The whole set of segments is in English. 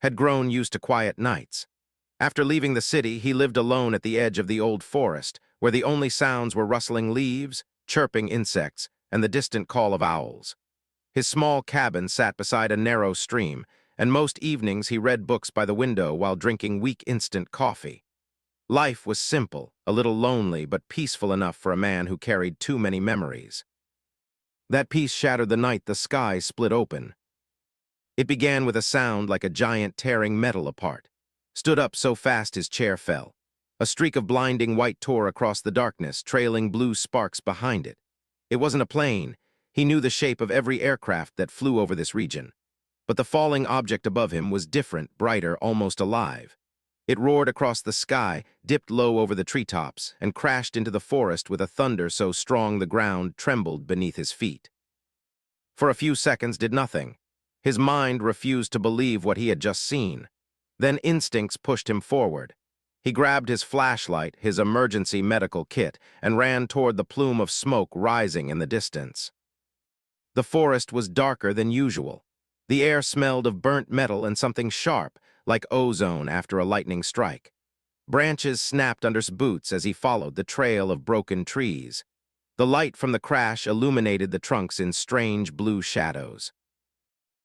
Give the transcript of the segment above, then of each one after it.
had grown used to quiet nights. After leaving the city, he lived alone at the edge of the old forest, where the only sounds were rustling leaves, chirping insects, and the distant call of owls. His small cabin sat beside a narrow stream, and most evenings he read books by the window while drinking weak instant coffee. Life was simple, a little lonely, but peaceful enough for a man who carried too many memories. That peace shattered the night the sky split open. It began with a sound like a giant tearing metal apart. Stood up so fast his chair fell. A streak of blinding white tore across the darkness, trailing blue sparks behind it. It wasn't a plane. He knew the shape of every aircraft that flew over this region. But the falling object above him was different, brighter, almost alive. It roared across the sky, dipped low over the treetops, and crashed into the forest with a thunder so strong the ground trembled beneath his feet. For a few seconds did nothing. His mind refused to believe what he had just seen. Then instincts pushed him forward. He grabbed his flashlight, his emergency medical kit, and ran toward the plume of smoke rising in the distance. The forest was darker than usual. The air smelled of burnt metal and something sharp, like ozone after a lightning strike. Branches snapped under his boots as he followed the trail of broken trees. The light from the crash illuminated the trunks in strange blue shadows.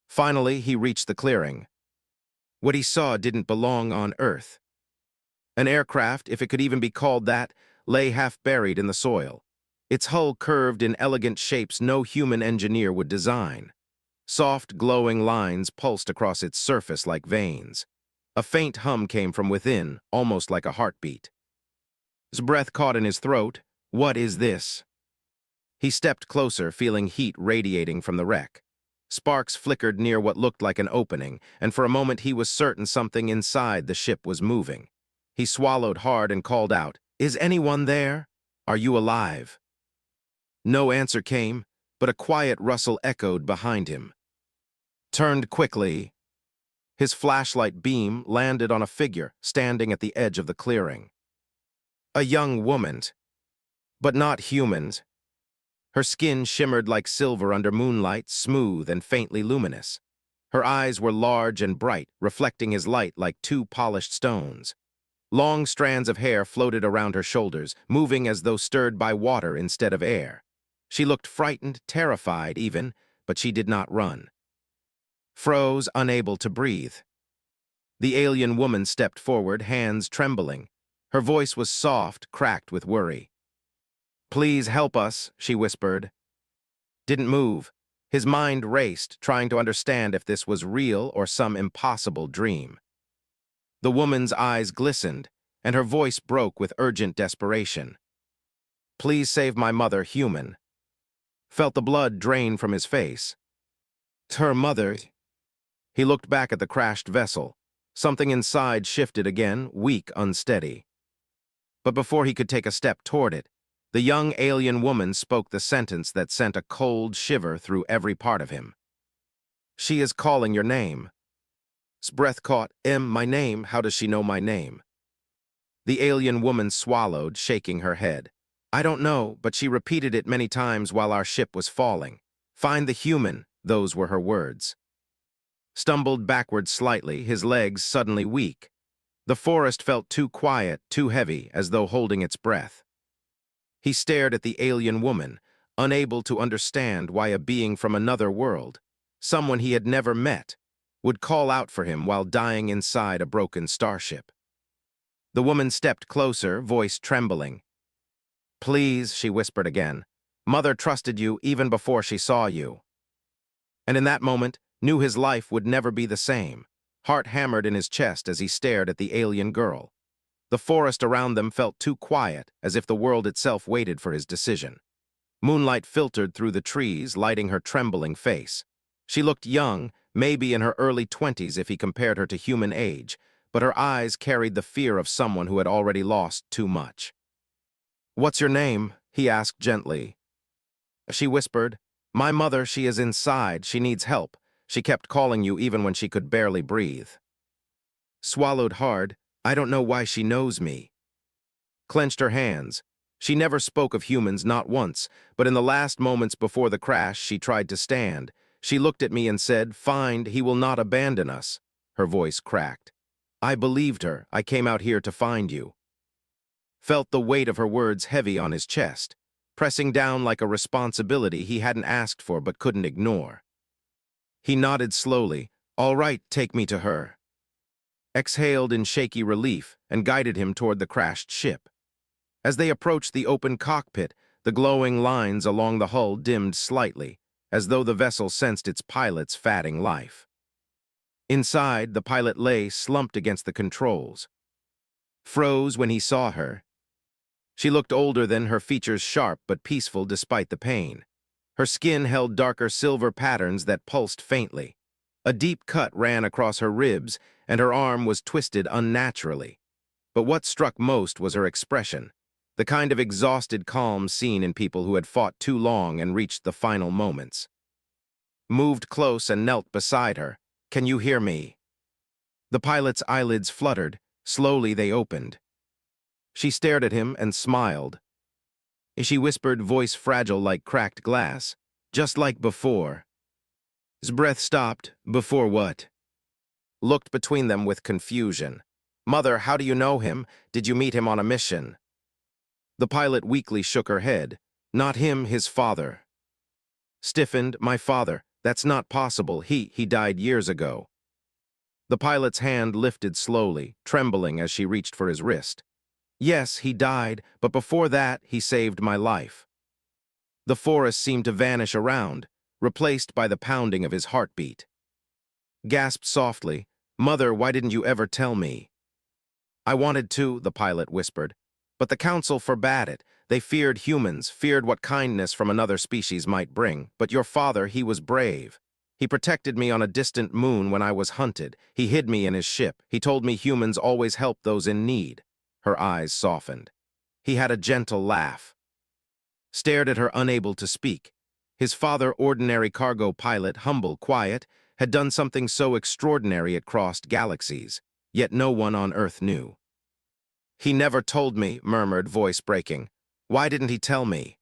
Finally, he reached the clearing. What he saw didn't belong on Earth. An aircraft, if it could even be called that, lay half buried in the soil. Its hull curved in elegant shapes no human engineer would design. Soft, glowing lines pulsed across its surface like veins. A faint hum came from within, almost like a heartbeat. His breath caught in his throat. What is this? He stepped closer, feeling heat radiating from the wreck. Sparks flickered near what looked like an opening, and for a moment he was certain something inside the ship was moving. He swallowed hard and called out, "Is anyone there? Are you alive?" No answer came, but a quiet rustle echoed behind him. Turned quickly. His flashlight beam landed on a figure standing at the edge of the clearing. A young woman, but not human. Her skin shimmered like silver under moonlight, smooth and faintly luminous. Her eyes were large and bright, reflecting his light like two polished stones. Long strands of hair floated around her shoulders, moving as though stirred by water instead of air. She looked frightened, terrified even, but she did not run. Froze, unable to breathe. The alien woman stepped forward, hands trembling. Her voice was soft, cracked with worry. "Please help us," she whispered. Didn't move. His mind raced, trying to understand if this was real or some impossible dream. The woman's eyes glistened, and her voice broke with urgent desperation. "Please save my mother, human." Felt the blood drain from his face. Her mother. He looked back at the crashed vessel. Something inside shifted again, weak, unsteady. But before he could take a step toward it, the young alien woman spoke the sentence that sent a cold shiver through every part of him. "She is calling your name." His breath caught. My name? How does she know my name?" The alien woman swallowed, shaking her head. "I don't know, but she repeated it many times while our ship was falling. Find the human," those were her words. Stumbled backward slightly, his legs suddenly weak. The forest felt too quiet, too heavy, as though holding its breath. He stared at the alien woman, unable to understand why a being from another world, someone he had never met, would call out for him while dying inside a broken starship. The woman stepped closer, voice trembling. "Please," she whispered again. "Mother trusted you even before she saw you." And in that moment, knew his life would never be the same. Heart hammered in his chest as he stared at the alien girl. The forest around them felt too quiet, as if the world itself waited for his decision. Moonlight filtered through the trees, lighting her trembling face. She looked young, maybe in her early 20s if he compared her to human age, but her eyes carried the fear of someone who had already lost too much. "What's your name?" he asked gently. She whispered, "My mother, she is inside. She needs help. She kept calling you even when she could barely breathe." Swallowed hard. "I don't know why she knows me." Clenched her hands. She never spoke of humans, not once, but in the last moments before the crash, she tried to stand. She looked at me and said, "Find, he will not abandon us." Her voice cracked. I believed her. I came out here to find you. Felt the weight of her words heavy on his chest, pressing down like a responsibility he hadn't asked for but couldn't ignore. He nodded slowly. All right, take me to her. Exhaled in shaky relief and guided him toward the crashed ship. As they approached the open cockpit, the glowing lines along the hull dimmed slightly, as though the vessel sensed its pilot's fading life. Inside, the pilot lay slumped against the controls. Froze when he saw her. She looked older than her features, sharp but peaceful despite the pain. Her skin held darker silver patterns that pulsed faintly. A deep cut ran across her ribs, and her arm was twisted unnaturally. But what struck most was her expression, the kind of exhausted calm seen in people who had fought too long and reached the final moments. Moved close and knelt beside her. Can you hear me? The pilot's eyelids fluttered. Slowly they opened. She stared at him and smiled. She whispered, voice fragile like cracked glass. Just like before. His breath stopped. Before what? Looked between them with confusion. Mother, how do you know him? Did you meet him on a mission? The pilot weakly shook her head. Not him, his father. Stiffened, my father. That's not possible. He died years ago. The pilot's hand lifted slowly, trembling as she reached for his wrist. Yes, he died, but before that, he saved my life. The forest seemed to vanish around, replaced by the pounding of his heartbeat. Gasped softly, Mother, why didn't you ever tell me? I wanted to, the pilot whispered, but the council forbade it. They feared humans, feared what kindness from another species might bring. But your father, he was brave. He protected me on a distant moon when I was hunted. He hid me in his ship. He told me humans always help those in need. Her eyes softened. He had a gentle laugh. Stared at her, unable to speak. His father, ordinary cargo pilot, humble, quiet, had done something so extraordinary it crossed galaxies, yet no one on Earth knew. He never told me, murmured, voice breaking. Why didn't he tell me?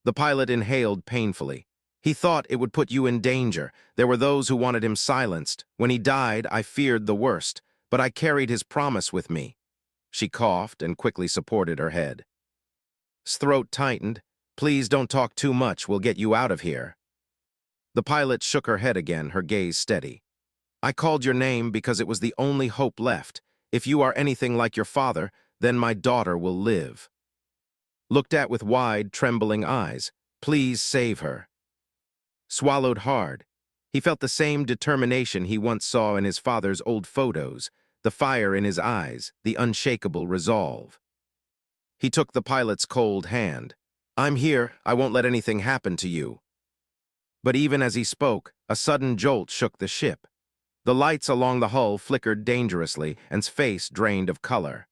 The pilot inhaled painfully. He thought it would put you in danger. There were those who wanted him silenced. When he died, I feared the worst, but I carried his promise with me. She coughed and quickly supported her head. His throat tightened. Please don't talk too much. We'll get you out of here. The pilot shook her head again, her gaze steady. I called your name because it was the only hope left. If you are anything like your father, then my daughter will live. Looked at with wide, trembling eyes. Please save her. Swallowed hard. He felt the same determination he once saw in his father's old photos, the fire in his eyes, the unshakable resolve. He took the pilot's cold hand. I'm here. I won't let anything happen to you. But even as he spoke, a sudden jolt shook the ship. The lights along the hull flickered dangerously, and his face drained of color.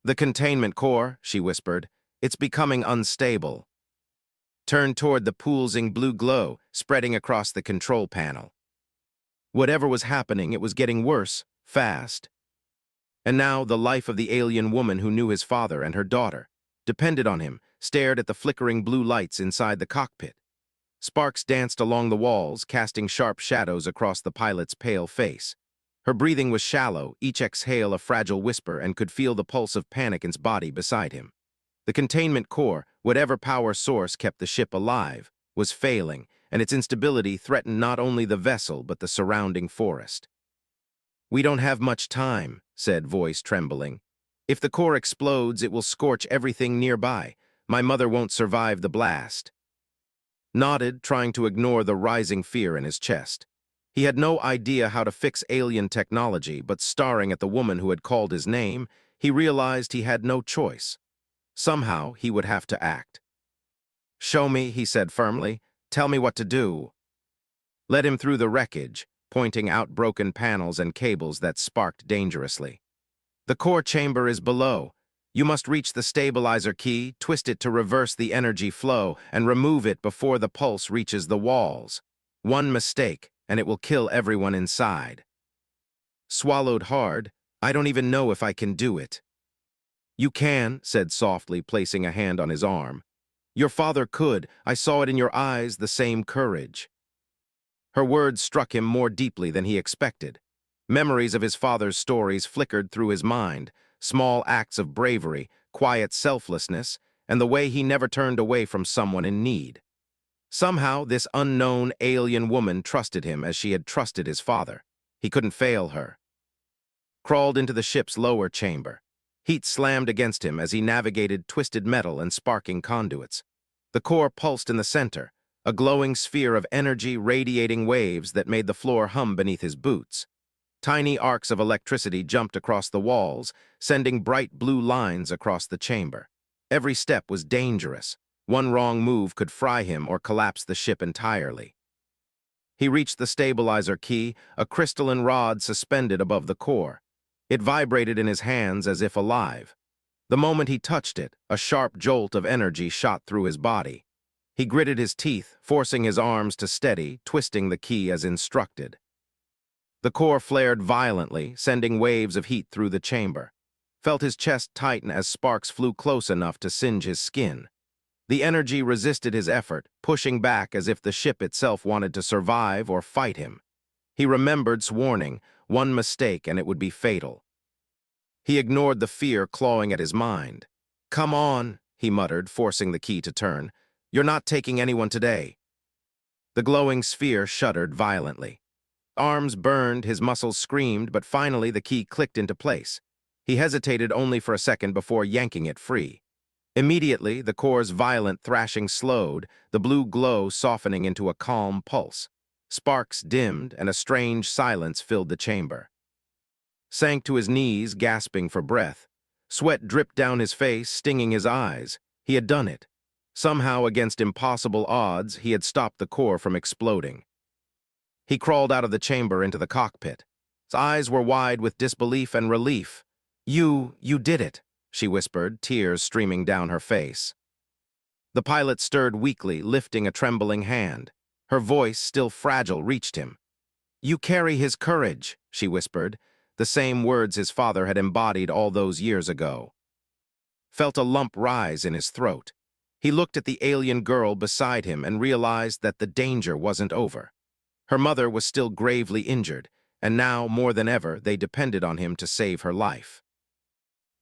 The containment core, she whispered. It's becoming unstable. Turned toward the pulsing blue glow, spreading across the control panel. Whatever was happening, it was getting worse, fast. And now the life of the alien woman who knew his father and her daughter depended on him, stared at the flickering blue lights inside the cockpit. Sparks danced along the walls, casting sharp shadows across the pilot's pale face. Her breathing was shallow, each exhale a fragile whisper, and could feel the pulse of panic in his body beside him. The containment core, whatever power source kept the ship alive, was failing, and its instability threatened not only the vessel but the surrounding forest. We don't have much time, said, voice trembling. If the core explodes, it will scorch everything nearby. My mother won't survive the blast. Nodded, trying to ignore the rising fear in his chest. He had no idea how to fix alien technology, but staring at the woman who had called his name, he realized he had no choice. Somehow, he would have to act. Show me, he said firmly. Tell me what to do. Led him through the wreckage, pointing out broken panels and cables that sparked dangerously. The core chamber is below. You must reach the stabilizer key, twist it to reverse the energy flow, and remove it before the pulse reaches the walls. One mistake, and it will kill everyone inside. Swallowed hard. I don't even know if I can do it. You can, said softly, placing a hand on his arm. Your father could. I saw it in your eyes, the same courage. Her words struck him more deeply than he expected. Memories of his father's stories flickered through his mind, small acts of bravery, quiet selflessness, and the way he never turned away from someone in need. Somehow, this unknown alien woman trusted him as she had trusted his father. He couldn't fail her. Crawled into the ship's lower chamber. Heat slammed against him as he navigated twisted metal and sparking conduits. The core pulsed in the center, a glowing sphere of energy radiating waves that made the floor hum beneath his boots. Tiny arcs of electricity jumped across the walls, sending bright blue lines across the chamber. Every step was dangerous. One wrong move could fry him or collapse the ship entirely. He reached the stabilizer key, a crystalline rod suspended above the core. It vibrated in his hands as if alive. The moment he touched it, a sharp jolt of energy shot through his body. He gritted his teeth, forcing his arms to steady, twisting the key as instructed. The core flared violently, sending waves of heat through the chamber. Felt his chest tighten as sparks flew close enough to singe his skin. The energy resisted his effort, pushing back as if the ship itself wanted to survive or fight him. He remembered its warning, one mistake and it would be fatal. He ignored the fear clawing at his mind. "Come on," he muttered, forcing the key to turn. "You're not taking anyone today." The glowing sphere shuddered violently. Arms burned, his muscles screamed, but finally the key clicked into place. He hesitated only for a second before yanking it free. Immediately, the core's violent thrashing slowed, the blue glow softening into a calm pulse. Sparks dimmed, and a strange silence filled the chamber. Sank to his knees, gasping for breath. Sweat dripped down his face, stinging his eyes. He had done it. Somehow, against impossible odds, he had stopped the core from exploding. He crawled out of the chamber into the cockpit. His eyes were wide with disbelief and relief. You did it," she whispered, tears streaming down her face. The pilot stirred weakly, lifting a trembling hand. Her voice, still fragile, reached him. "You carry his courage," she whispered, the same words his father had embodied all those years ago. Felt a lump rise in his throat. He looked at the alien girl beside him and realized that the danger wasn't over. Her mother was still gravely injured, and now, more than ever, they depended on him to save her life.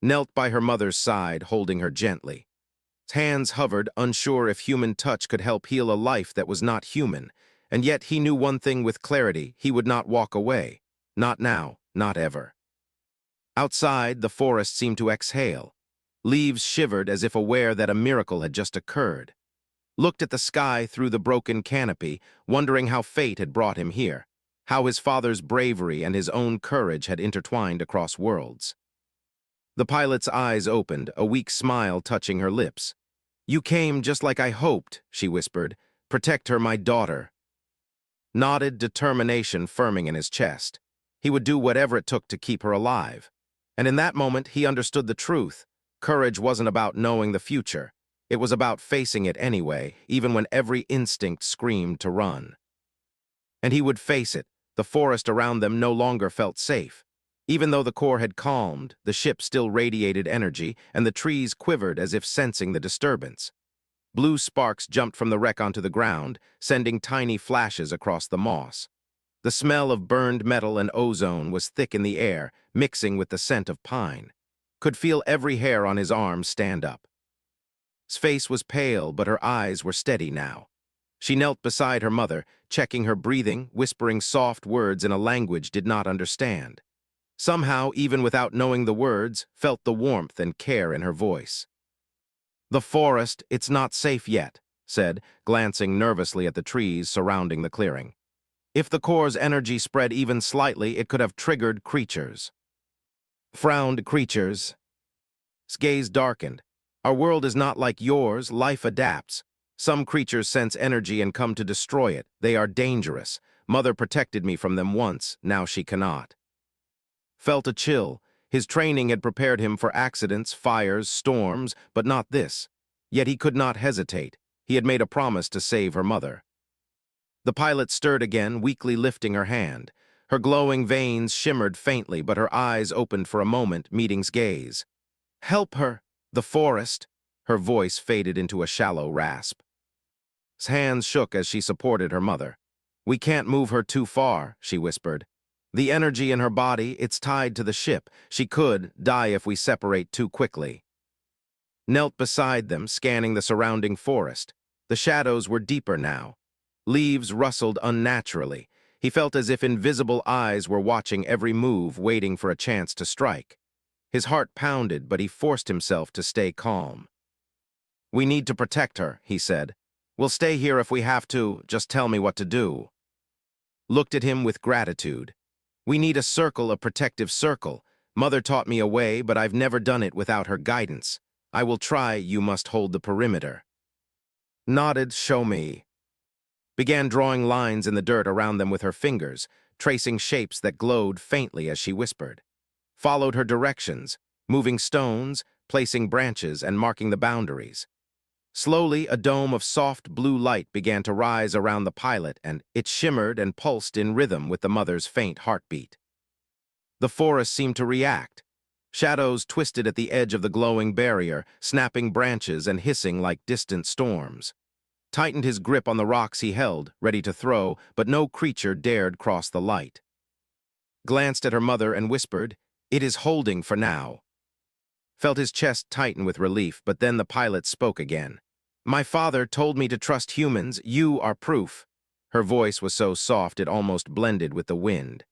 Knelt by her mother's side, holding her gently. His hands hovered, unsure if human touch could help heal a life that was not human, and yet he knew one thing with clarity: he would not walk away. Not now, not ever. Outside, the forest seemed to exhale. Leaves shivered as if aware that a miracle had just occurred. Looked at the sky through the broken canopy, wondering how fate had brought him here, how his father's bravery and his own courage had intertwined across worlds. The pilot's eyes opened, a weak smile touching her lips. "You came just like I hoped," she whispered. "Protect her, my daughter." Nodded, determination firming in his chest. He would do whatever it took to keep her alive. And in that moment, he understood the truth. Courage wasn't about knowing the future. It was about facing it anyway, even when every instinct screamed to run. And he would face it. The forest around them no longer felt safe. Even though the core had calmed, the ship still radiated energy, and the trees quivered as if sensing the disturbance. Blue sparks jumped from the wreck onto the ground, sending tiny flashes across the moss. The smell of burned metal and ozone was thick in the air, mixing with the scent of pine. Could feel every hair on his arm stand up. His face was pale, but her eyes were steady now. She knelt beside her mother, checking her breathing, whispering soft words in a language did not understand. Somehow, even without knowing the words, felt the warmth and care in her voice. "The forest, it's not safe yet," said, glancing nervously at the trees surrounding the clearing. "If the core's energy spread even slightly, it could have triggered creatures." Frowned creatures. His gaze darkened. "Our world is not like yours. Life adapts. Some creatures sense energy and come to destroy it. They are dangerous. Mother protected me from them once, now she cannot." Felt a chill. His training had prepared him for accidents, fires, storms, but not this. Yet he could not hesitate. He had made a promise to save her mother. The pilot stirred again, weakly lifting her hand. Her glowing veins shimmered faintly, but her eyes opened for a moment, meeting his gaze. "Help her, the forest." Her voice faded into a shallow rasp. His hands shook as she supported her mother. "We can't move her too far," she whispered. The energy in her body, it's tied to the ship. She could die if we separate too quickly. Knelt beside them, scanning the surrounding forest. The shadows were deeper now. Leaves rustled unnaturally. He felt as if invisible eyes were watching every move, waiting for a chance to strike. His heart pounded, but he forced himself to stay calm. "We need to protect her," he said. "We'll stay here if we have to, just tell me what to do." Looked at him with gratitude. "We need a circle, a protective circle. Mother taught me a way, but I've never done it without her guidance. I will try, you must hold the perimeter." Nodded, "Show me." Began drawing lines in the dirt around them with her fingers, tracing shapes that glowed faintly as she whispered. Followed her directions, moving stones, placing branches, and marking the boundaries. Slowly, a dome of soft blue light began to rise around the pilot, and it shimmered and pulsed in rhythm with the mother's faint heartbeat. The forest seemed to react. Shadows twisted at the edge of the glowing barrier, snapping branches and hissing like distant storms. Tightened his grip on the rocks he held, ready to throw, but no creature dared cross the light. Glanced at her mother and whispered, "It is holding for now." Felt his chest tighten with relief, but then the pilot spoke again. "My father told me to trust humans. You are proof." Her voice was so soft it almost blended with the wind.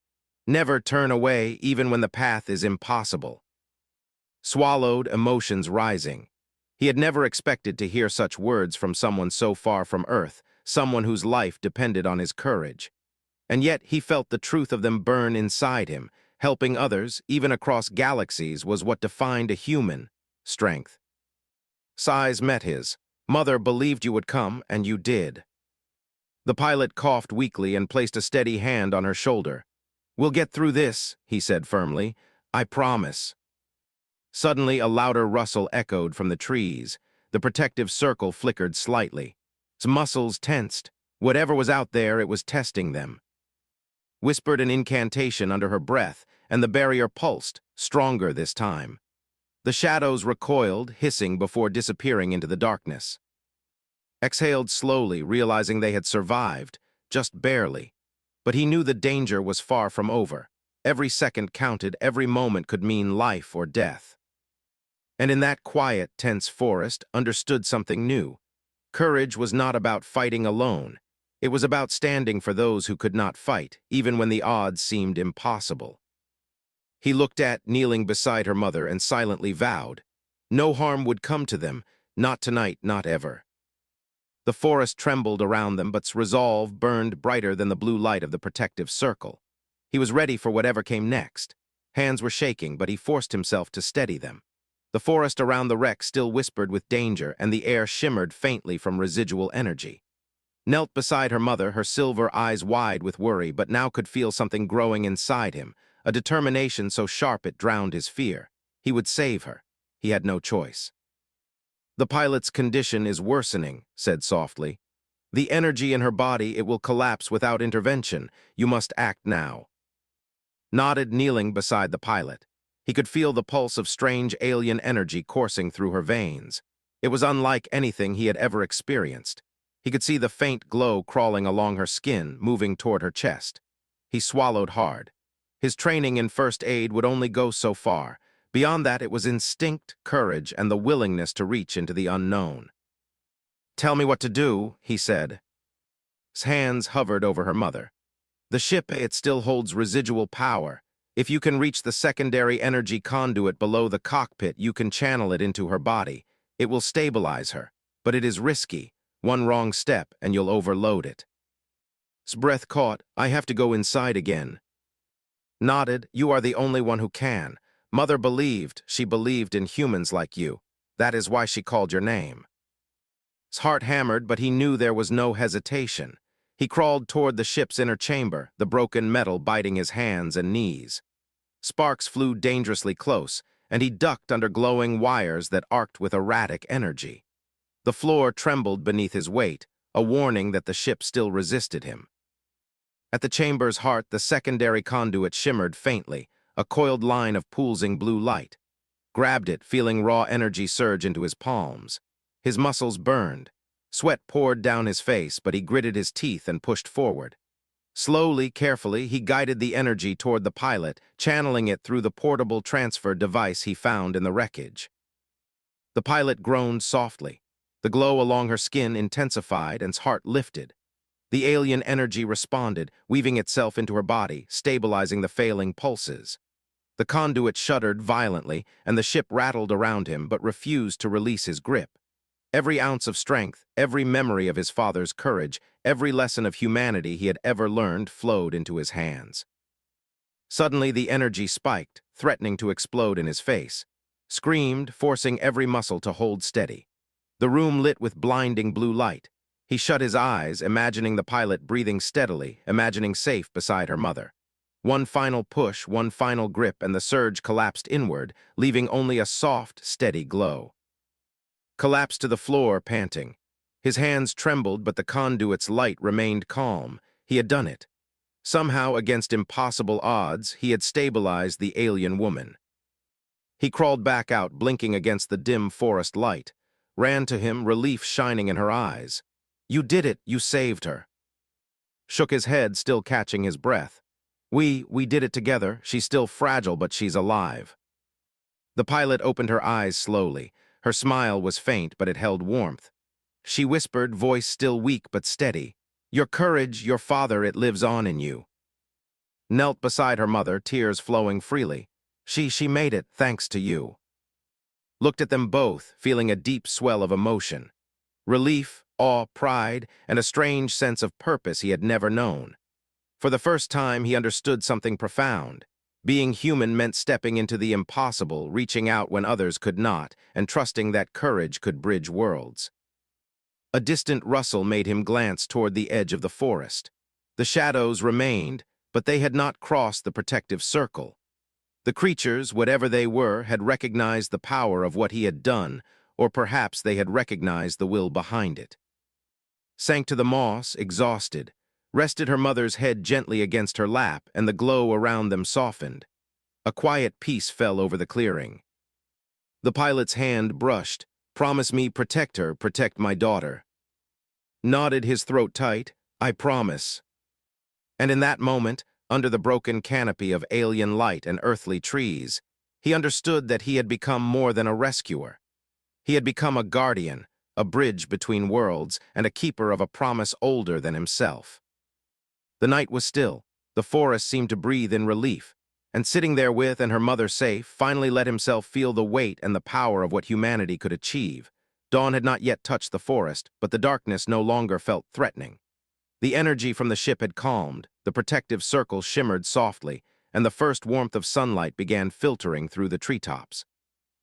"Never turn away, even when the path is impossible." Swallowed, emotions rising. He had never expected to hear such words from someone so far from Earth, someone whose life depended on his courage. And yet he felt the truth of them burn inside him. Helping others, even across galaxies, was what defined a human. Strength. Sighs met his. "Mother believed you would come, and you did." The pilot coughed weakly and placed a steady hand on her shoulder. "We'll get through this," he said firmly. "I promise." Suddenly, a louder rustle echoed from the trees. The protective circle flickered slightly. His muscles tensed. Whatever was out there, it was testing them. Whispered an incantation under her breath, and the barrier pulsed, stronger this time. The shadows recoiled, hissing before disappearing into the darkness. Exhaled slowly, realizing they had survived, just barely. But he knew the danger was far from over. Every second counted, every moment could mean life or death. And in that quiet, tense forest, understood something new. Courage was not about fighting alone. It was about standing for those who could not fight, even when the odds seemed impossible. He looked at, kneeling beside her mother, and silently vowed. No harm would come to them, not tonight, not ever. The forest trembled around them, but resolve burned brighter than the blue light of the protective circle. He was ready for whatever came next. Hands were shaking, but he forced himself to steady them. The forest around the wreck still whispered with danger, and the air shimmered faintly from residual energy. Knelt beside her mother, her silver eyes wide with worry, but now could feel something growing inside him, a determination so sharp it drowned his fear. He would save her. He had no choice. "The pilot's condition is worsening," said softly. "The energy in her body, it will collapse without intervention. You must act now." Nodded, kneeling beside the pilot. He could feel the pulse of strange alien energy coursing through her veins. It was unlike anything he had ever experienced. He could see the faint glow crawling along her skin, moving toward her chest. He swallowed hard. His training in first aid would only go so far. Beyond that, it was instinct, courage, and the willingness to reach into the unknown. "Tell me what to do," he said. His hands hovered over her mother. "The ship, it still holds residual power. If you can reach the secondary energy conduit below the cockpit, you can channel it into her body. It will stabilize her, but it is risky. One wrong step, and you'll overload it." His breath caught. "I have to go inside again." Nodded. "You are the only one who can. Mother believed. She believed in humans like you. That is why she called your name." His heart hammered, but he knew there was no hesitation. He crawled toward the ship's inner chamber, the broken metal biting his hands and knees. Sparks flew dangerously close, and he ducked under glowing wires that arced with erratic energy. The floor trembled beneath his weight, a warning that the ship still resisted him. At the chamber's heart, the secondary conduit shimmered faintly, a coiled line of pulsing blue light. Grabbed it, feeling raw energy surge into his palms. His muscles burned. Sweat poured down his face, but he gritted his teeth and pushed forward. Slowly, carefully, he guided the energy toward the pilot, channeling it through the portable transfer device he found in the wreckage. The pilot groaned softly. The glow along her skin intensified and his heart lifted. The alien energy responded, weaving itself into her body, stabilizing the failing pulses. The conduit shuddered violently, and the ship rattled around him but refused to release his grip. Every ounce of strength, every memory of his father's courage, every lesson of humanity he had ever learned flowed into his hands. Suddenly the energy spiked, threatening to explode in his face. Screamed, forcing every muscle to hold steady. The room lit with blinding blue light. He shut his eyes, imagining the pilot breathing steadily, imagining safe beside her mother. One final push, one final grip, and the surge collapsed inward, leaving only a soft, steady glow. Collapsed to the floor, panting. His hands trembled, but the conduit's light remained calm. He had done it. Somehow, against impossible odds, he had stabilized the alien woman. He crawled back out, blinking against the dim forest light. Ran to him, relief shining in her eyes. "You did it, you saved her." Shook his head, still catching his breath. We did it together. She's still fragile, but she's alive." The pilot opened her eyes slowly. Her smile was faint, but it held warmth. She whispered, voice still weak but steady, "Your courage, your father, it lives on in you." Knelt beside her mother, tears flowing freely. She made it, thanks to you." Looked at them both, feeling a deep swell of emotion. Relief, awe, pride, and a strange sense of purpose he had never known. For the first time, he understood something profound. Being human meant stepping into the impossible, reaching out when others could not, and trusting that courage could bridge worlds. A distant rustle made him glance toward the edge of the forest. The shadows remained, but they had not crossed the protective circle. The creatures, whatever they were, had recognized the power of what he had done, or perhaps they had recognized the will behind it. Sank to the moss, exhausted, rested her mother's head gently against her lap, and the glow around them softened. A quiet peace fell over the clearing. The pilot's hand brushed. "Promise me, protect her, protect my daughter." Nodded, his throat tight. "I promise." And in that moment, under the broken canopy of alien light and earthly trees, he understood that he had become more than a rescuer. He had become a guardian, a bridge between worlds, and a keeper of a promise older than himself. The night was still. The forest seemed to breathe in relief, and sitting there with and her mother safe, finally let himself feel the weight and the power of what humanity could achieve. Dawn had not yet touched the forest, but the darkness no longer felt threatening. The energy from the ship had calmed, the protective circle shimmered softly, and the first warmth of sunlight began filtering through the treetops.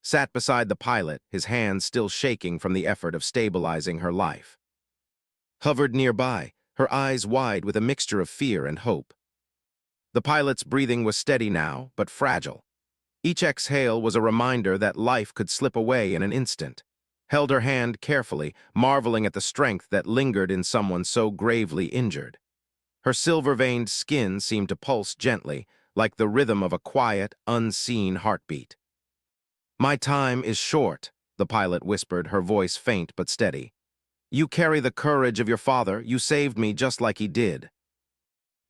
Sat beside the pilot, his hands still shaking from the effort of stabilizing her life. Hovered nearby, her eyes wide with a mixture of fear and hope. The pilot's breathing was steady now, but fragile. Each exhale was a reminder that life could slip away in an instant. Held her hand carefully, marveling at the strength that lingered in someone so gravely injured. Her silver-veined skin seemed to pulse gently, like the rhythm of a quiet, unseen heartbeat. "My time is short," the pilot whispered, her voice faint but steady. "You carry the courage of your father. You saved me just like he did."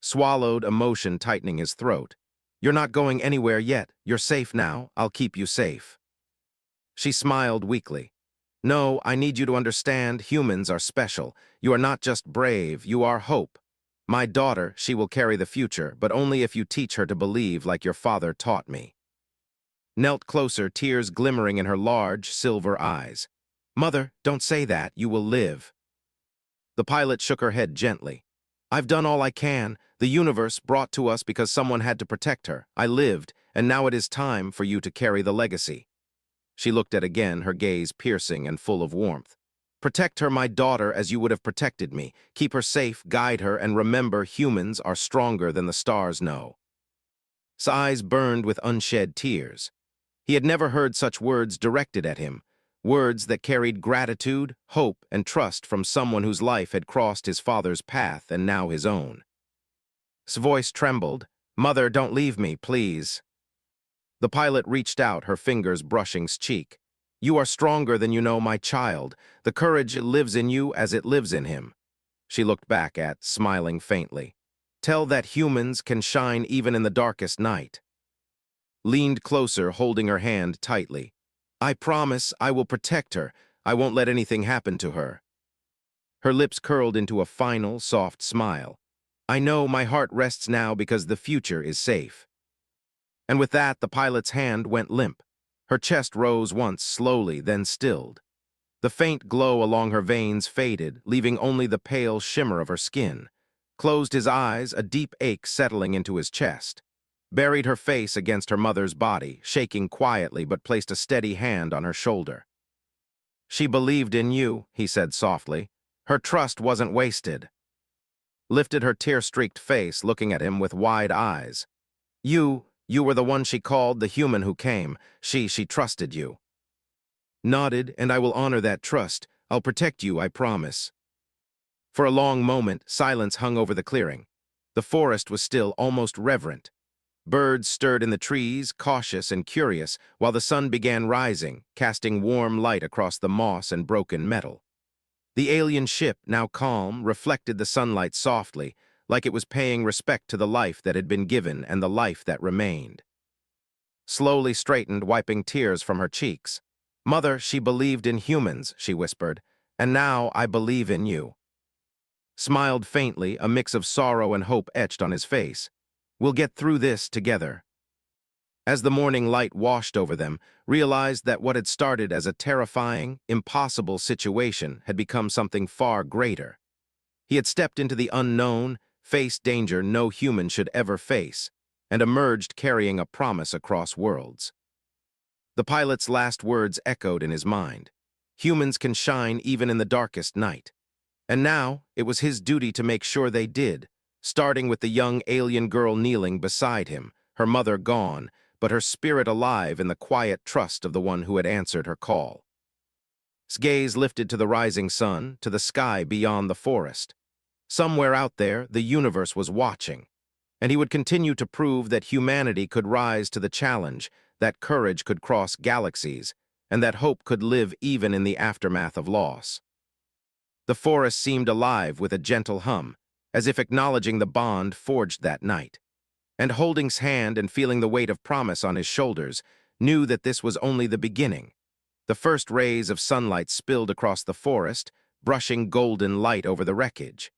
Swallowed, emotion tightening his throat. "You're not going anywhere yet. You're safe now. I'll keep you safe." She smiled weakly. "No, I need you to understand, humans are special. You are not just brave, you are hope. My daughter, she will carry the future, but only if you teach her to believe like your father taught me." Knelt closer, tears glimmering in her large, silver eyes. "Mother, don't say that. You will live." The pilot shook her head gently. "I've done all I can. The universe brought to us because someone had to protect her. I lived, and now it is time for you to carry the legacy." She looked at again, her gaze piercing and full of warmth. "Protect her, my daughter, as you would have protected me. Keep her safe, guide her, and remember, humans are stronger than the stars know." His eyes burned with unshed tears. He had never heard such words directed at him, words that carried gratitude, hope, and trust from someone whose life had crossed his father's path and now his own. His voice trembled. "Mother, don't leave me, please." The pilot reached out, her fingers brushing his cheek. "You are stronger than you know, my child. The courage lives in you as it lives in him." She looked back smiling faintly. Tell that humans can shine even in the darkest night. Leaned closer, holding her hand tightly. I promise I will protect her. I won't let anything happen to her. Her lips curled into a final, soft smile. I know my heart rests now because the future is safe. And with that, the pilot's hand went limp. Her chest rose once, slowly, then stilled. The faint glow along her veins faded, leaving only the pale shimmer of her skin. Closed his eyes, a deep ache settling into his chest. Buried her face against her mother's body, shaking quietly but placed a steady hand on her shoulder. She believed in you, he said softly. Her trust wasn't wasted. Lifted her tear-streaked face, looking at him with wide eyes. You were the one she called, the human who came. She trusted you. Nodded, and I will honor that trust. I'll protect you, I promise. For a long moment, silence hung over the clearing. The forest was still, almost reverent. Birds stirred in the trees, cautious and curious, while the sun began rising, casting warm light across the moss and broken metal. The alien ship, now calm, reflected the sunlight softly, like it was paying respect to the life that had been given and the life that remained. Slowly straightened, wiping tears from her cheeks. Mother, she believed in humans, she whispered, and now I believe in you. Smiled faintly, a mix of sorrow and hope etched on his face. We'll get through this together. As the morning light washed over them, realized that what had started as a terrifying, impossible situation had become something far greater. He had stepped into the unknown, faced danger no human should ever face, and emerged carrying a promise across worlds. The pilot's last words echoed in his mind. Humans can shine even in the darkest night. And now, it was his duty to make sure they did, starting with the young alien girl kneeling beside him, her mother gone, but her spirit alive in the quiet trust of the one who had answered her call. His gaze lifted to the rising sun, to the sky beyond the forest. Somewhere out there, the universe was watching, and he would continue to prove that humanity could rise to the challenge, that courage could cross galaxies, and that hope could live even in the aftermath of loss. The forest seemed alive with a gentle hum, as if acknowledging the bond forged that night. And holding his hand and feeling the weight of promise on his shoulders, knew that this was only the beginning. The first rays of sunlight spilled across the forest, brushing golden light over the wreckage.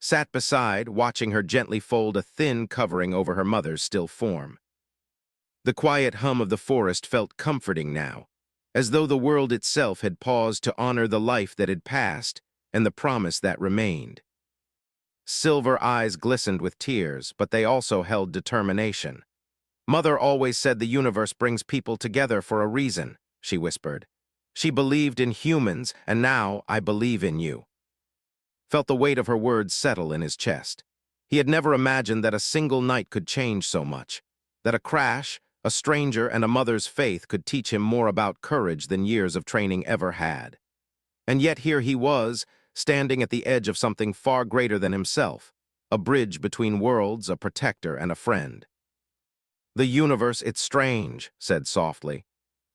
Sat beside, watching her gently fold a thin covering over her mother's still form. The quiet hum of the forest felt comforting now, as though the world itself had paused to honor the life that had passed and the promise that remained. Silver eyes glistened with tears, but they also held determination. Mother always said the universe brings people together for a reason, she whispered. She believed in humans, and now I believe in you. Felt the weight of her words settle in his chest. He had never imagined that a single night could change so much, that a crash, a stranger, and a mother's faith could teach him more about courage than years of training ever had. And yet here he was, standing at the edge of something far greater than himself, a bridge between worlds, a protector, and a friend. The universe, it's strange, said softly.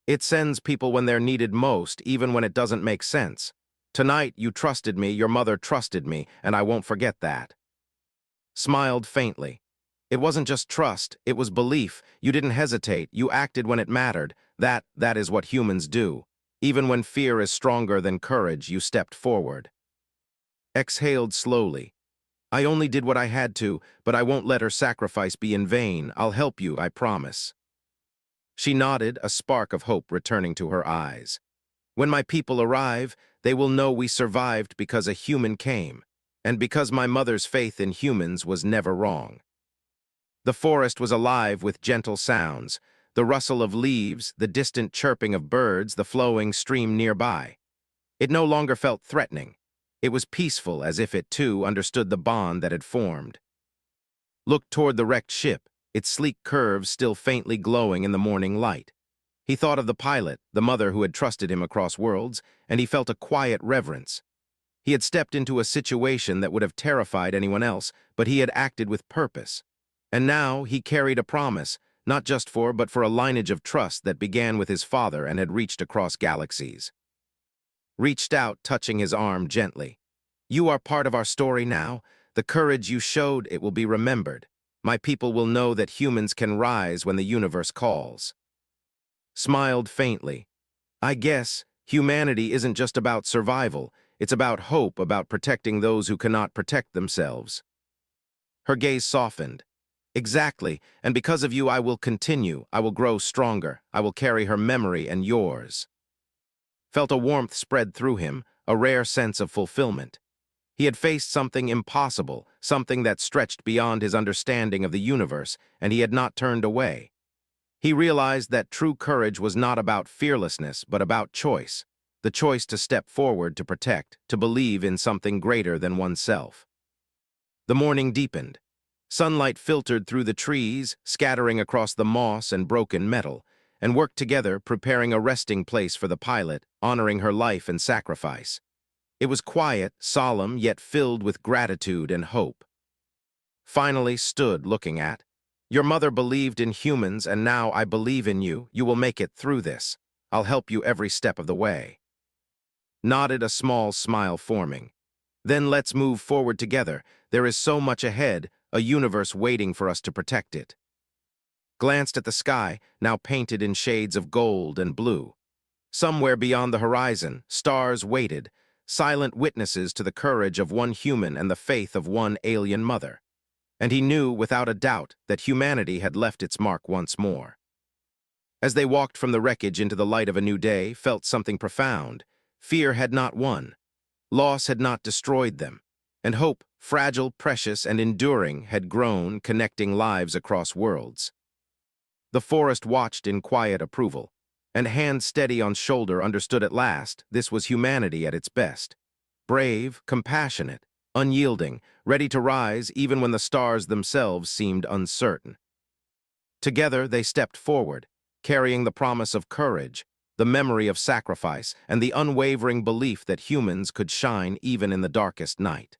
It sends people when they're needed most, even when it doesn't make sense. Tonight, you trusted me, your mother trusted me, and I won't forget that. Smiled faintly. It wasn't just trust, it was belief. You didn't hesitate, you acted when it mattered. That is what humans do. Even when fear is stronger than courage, you stepped forward. Exhaled slowly. I only did what I had to, but I won't let her sacrifice be in vain. I'll help you, I promise. She nodded, a spark of hope returning to her eyes. When my people arrive, they will know we survived because a human came, and because my mother's faith in humans was never wrong. The forest was alive with gentle sounds, the rustle of leaves, the distant chirping of birds, the flowing stream nearby. It no longer felt threatening. It was peaceful, as if it, too, understood the bond that had formed. Looked toward the wrecked ship, its sleek curves still faintly glowing in the morning light. He thought of the pilot, the mother who had trusted him across worlds, and he felt a quiet reverence. He had stepped into a situation that would have terrified anyone else, but he had acted with purpose. And now he carried a promise, not just but for a lineage of trust that began with his father and had reached across galaxies. Reached out, touching his arm gently. You are part of our story now. The courage you showed, it will be remembered. My people will know that humans can rise when the universe calls. Smiled faintly. I guess humanity isn't just about survival, it's about hope, about protecting those who cannot protect themselves. Her gaze softened. Exactly, and because of you I will continue, I will grow stronger, I will carry her memory and yours. Felt a warmth spread through him, a rare sense of fulfillment. He had faced something impossible, something that stretched beyond his understanding of the universe, and he had not turned away. He realized that true courage was not about fearlessness, but about choice. The choice to step forward, to protect, to believe in something greater than oneself. The morning deepened. Sunlight filtered through the trees, scattering across the moss and broken metal, and worked together, preparing a resting place for the pilot, honoring her life and sacrifice. It was quiet, solemn, yet filled with gratitude and hope. Finally stood looking at, your mother believed in humans, and now I believe in you. You will make it through this. I'll help you every step of the way. Nodded, a small smile forming. Then let's move forward together. There is so much ahead, a universe waiting for us to protect it. Glanced at the sky, now painted in shades of gold and blue. Somewhere beyond the horizon, stars waited, silent witnesses to the courage of one human and the faith of one alien mother. And he knew without a doubt that humanity had left its mark once more. As they walked from the wreckage into the light of a new day, felt something profound. Fear had not won. Loss had not destroyed them. And hope, fragile, precious, and enduring, had grown, connecting lives across worlds. The forest watched in quiet approval, and hand steady on shoulder understood at last this was humanity at its best. Brave, compassionate, unyielding, ready to rise even when the stars themselves seemed uncertain. Together they stepped forward, carrying the promise of courage, the memory of sacrifice, and the unwavering belief that humans could shine even in the darkest night.